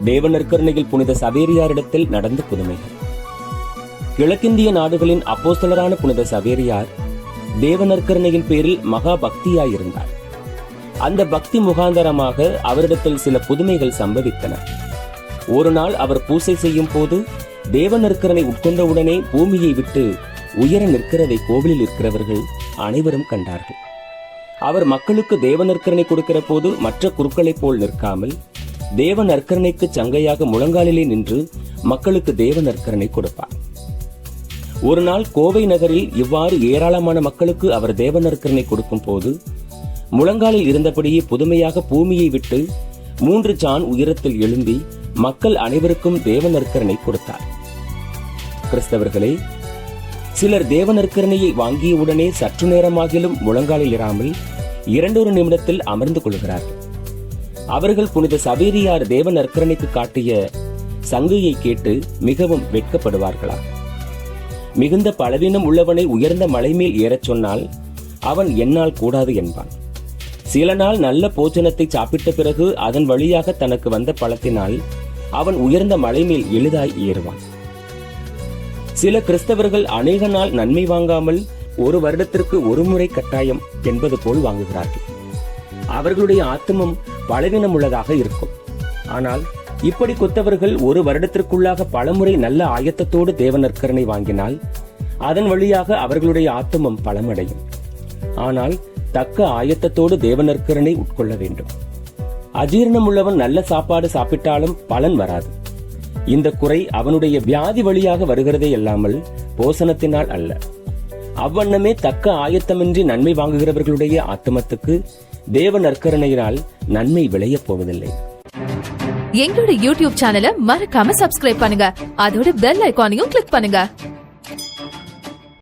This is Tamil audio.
தேவ நற்கருணையில் புனித சவேரியாரிடத்தில் நடந்த புதுமைகள். கிழக்கிந்திய நாடுகளின் அப்போஸ்தலரான புனித சவேரியார் தேவ நற்கருணையின் பேரில் மகா பக்தியாயிருந்தார். அந்த பக்தி முகாந்தரமாக அவரிடத்தில் சில புதுமைகள் சம்பவித்தன. ஒரு நாள் அவர் பூசை செய்யும் போது தேவ நற்கருணை உட்கொண்டவுடனே பூமியை விட்டு உயர நிற்கிறதை கோவிலில் இருக்கிறவர்கள் அனைவரும் கண்டார்கள். அவர் மக்களுக்கு தேவ நற்கருணை கொடுக்கிற போது மற்ற குருக்களைப் போல் நிற்காமல் தேவ நற்கருணைக்கு சங்கையாக முழங்காலிலே நின்று மக்களுக்கு தேவ நற்கருணை கொடுப்பார். ஒரு நாள் கோவை நகரில் இவ்வாறு ஏராளமான மக்களுக்கு அவர் தேவ நற்கருணை கொடுக்கும் போது முழங்காலில் இருந்தபடியே புதுமையாக பூமியை விட்டு 3 சான் உயரத்தில் எழும்பி மக்கள் அனைவருக்கும் தேவ நற்கருணை கொடுத்தார். கிறிஸ்தவர்களே, சிலர் தேவ நற்கருணையை வாங்கியவுடனே சற்று நேரமாகிலும் முழங்காலில் இராமல் 2 நிமிடத்தில் அமர்ந்து கொள்கிறார்கள். அவர்கள் புனித சவேரியார் தேவ நற்கருணைக்கு காட்டிய சங்கையை கேட்டு மிகவும் வெட்கப்படுவார்களா? மிகுந்த பலவீனம் உள்ளவனை உயர்ந்த மலை மேல் ஏறச் சொன்னால் அவன் என்னால் கூடாது என்பான். சில நாள் நல்ல போஜனத்தை சாப்பிட்ட பிறகு அதன் வழியாக தனக்கு வந்த பழத்தினால் அவன் உயர்ந்த மலை மேல் எளிதாய் ஏறுவான். சில கிறிஸ்தவர்கள் அநேக நாள் நன்மை வாங்காமல் 1 வருடத்திற்கு 1 முறை கட்டாயம் என்பது போல் வாங்குகிறார்கள். அவர்களுடைய ஆத்துமம் பலவீனம் உள்ளதாக இருக்கும். ஆனால் இப்படி கொத்தவர்கள் 1 வருடத்திற்குள்ளாக பலமுறை நல்ல ஆயத்தத்தோடு தேவ நற்கருணை வாங்கினால் அதன் வழியாக அவர்களுடைய ஆத்துமம் பலமடையும். ஆனால் தக்க ஆயத்தத்தோடு தேவ நற்கருணை உட்கொள்ள வேண்டும். அஜீரணம் உள்ளவன் நல்ல சாப்பாடு சாப்பிட்டாலும் பலன் வராது. இந்த குறை அவனுடைய வியாதி வழியாக வருகிறதே அல்லாமல் போசனத்தினால் அல்ல. அவ்வண்ணமே தக்க ஆயத்தமின்றி நன்மை வாங்குகிறவர்களுடைய ஆத்துமத்துக்கு தேவ நற்கருணையினால் நன்மை விளையப் போவதில்லை. எங்களோட யூடியூப் சேனலை மறக்காம சப்ஸ்கிரைப் பண்ணுங்க. அதோட பெல் ஐகானையும் கிளிக் பண்ணுங்க.